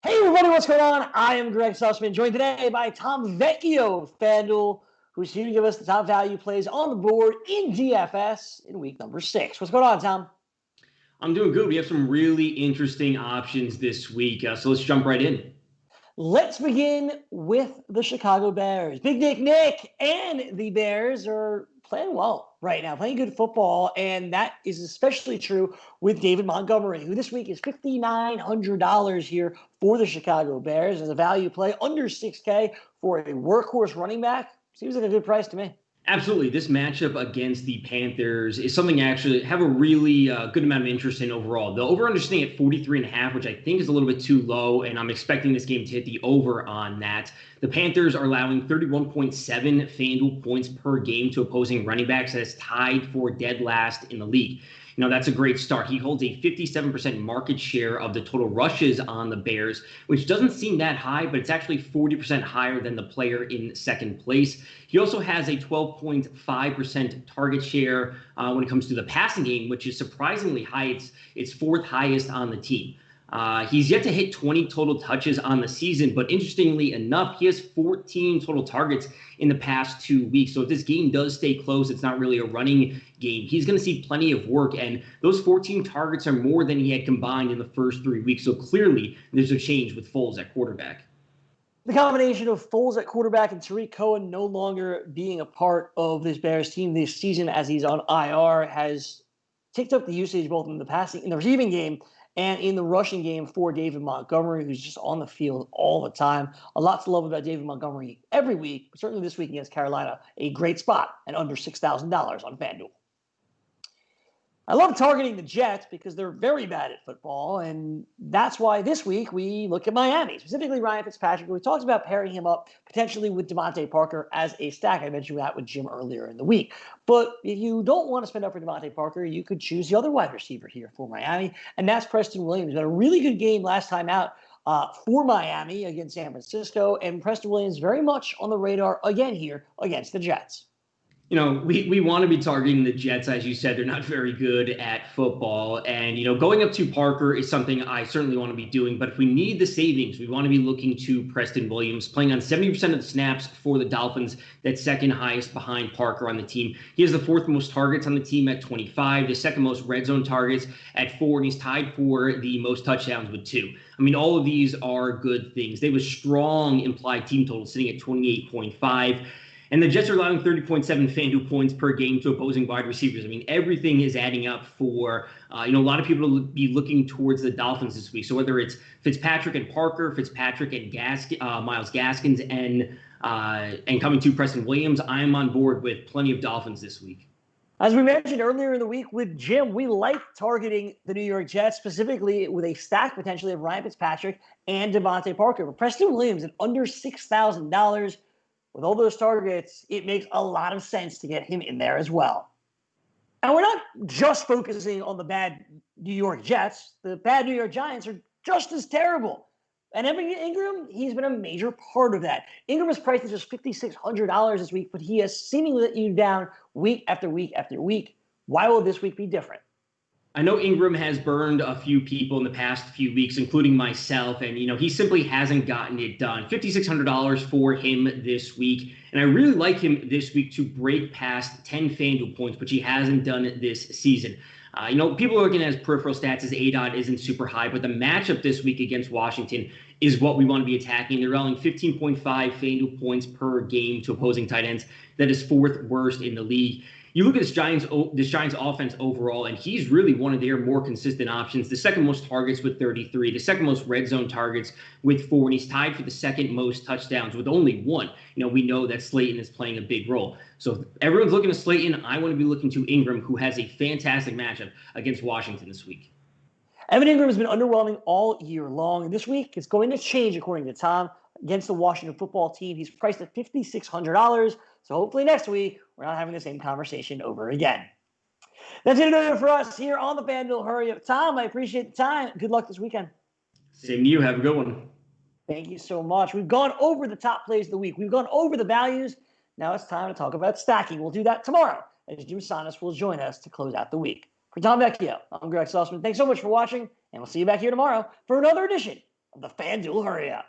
Hey everybody, what's going on? I am Gregg Sussman, joined today by Tom Vecchio of FanDuel, who's here to give us the top value plays on the board in DFS in week number 6. What's going on, Tom? I'm doing good. We have some really interesting options this week, so let's jump right in. Let's begin with the Chicago Bears. Big Nick and the Bears are playing well right now, playing good football, and that is especially true with David Montgomery, who this week is $5,900 here for the Chicago Bears as a value play under 6K for a workhorse running back. Seems like a good price to me. Absolutely. This matchup against the Panthers is something I actually have a really good amount of interest in overall. The over-under sitting at 43.5, which I think is a little bit too low, and I'm expecting this game to hit the over on that. The Panthers are allowing 31.7 FanDuel points per game to opposing running backs. That is tied for dead last in the league. That's a great start. He holds a 57% market share of the total rushes on the Bears, which doesn't seem that high, but it's actually 40% higher than the player in second place. He also has a 12.5% target share when it comes to the passing game, which is surprisingly high. It's fourth highest on the team. He's yet to hit 20 total touches on the season, but interestingly enough, he has 14 total targets in the past 2 weeks. So if this game does stay close, it's not really a running game. He's going to see plenty of work, and those 14 targets are more than he had combined in the first 3 weeks. So clearly, there's a change with Foles at quarterback. The combination of Foles at quarterback and Tariq Cohen no longer being a part of this Bears team this season as he's on IR has ticked up the usage both in the receiving game and in the rushing game for David Montgomery, who's just on the field all the time. A lot to love about David Montgomery every week, but certainly this week against Carolina, a great spot at under $6,000 on FanDuel. I love targeting the Jets because they're very bad at football, and that's why this week we look at Miami, specifically Ryan Fitzpatrick. We talked about pairing him up potentially with Devontae Parker as a stack. I mentioned that with Jim earlier in the week. But if you don't want to spend up for Devontae Parker, you could choose the other wide receiver here for Miami, and that's Preston Williams. Had a really good game last time out for Miami against San Francisco, and Preston Williams very much on the radar again here against the Jets. We want to be targeting the Jets. As you said, they're not very good at football. And, going up to Parker is something I certainly want to be doing. But if we need the savings, we want to be looking to Preston Williams, playing on 70% of the snaps for the Dolphins. That's second highest behind Parker on the team. He has the fourth most targets on the team at 25, the second most red zone targets at 4, and he's tied for the most touchdowns with 2. I mean, all of these are good things. They have a strong implied team total sitting at 28.5. And the Jets are allowing 30.7 FanDuel points per game to opposing wide receivers. I mean, everything is adding up for, a lot of people to be looking towards the Dolphins this week. So whether it's Fitzpatrick and Parker, Fitzpatrick and Myles Gaskins, and coming to Preston Williams, I am on board with plenty of Dolphins this week. As we mentioned earlier in the week with Jim, we like targeting the New York Jets, specifically with a stack potentially of Ryan Fitzpatrick and Devontae Parker. But Preston Williams at under $6,000. With all those targets, it makes a lot of sense to get him in there as well. And we're not just focusing on the bad New York Jets. The bad New York Giants are just as terrible. And Evan Ingram, he's been a major part of that. Ingram is priced at just $5,600 this week, but he has seemingly let you down week after week after week. Why will this week be different? I know Ingram has burned a few people in the past few weeks, including myself, and he simply hasn't gotten it done. $5,600 for him this week, and I really like him this week to break past 10 FanDuel points, which he hasn't done this season. People are looking at his peripheral stats. His ADOT isn't super high, but the matchup this week against Washington is what we want to be attacking. They're allowing 15.5 FanDuel points per game to opposing tight ends. That is fourth worst in the league. You look at this Giants offense overall, and he's really one of their more consistent options. The second most targets with 33, the second most red zone targets with 4, and he's tied for the second most touchdowns with only 1. We know that Slayton is playing a big role. So if everyone's looking to Slayton, I want to be looking to Ingram, who has a fantastic matchup against Washington this week. Evan Ingram has been underwhelming all year long, and this week it's going to change according to Tom against the Washington football team. He's priced at $5,600. So hopefully next week, we're not having the same conversation over again. That's it for us here on the FanDuel Hurry Up. Tom, I appreciate the time. Good luck this weekend. Same to you. Have a good one. Thank you so much. We've gone over the top plays of the week. We've gone over the values. Now it's time to talk about stacking. We'll do that tomorrow as Jim Sonis will join us to close out the week. For Tom Vecchio, I'm Gregg Sussman. Thanks so much for watching, and we'll see you back here tomorrow for another edition of the FanDuel Hurry Up.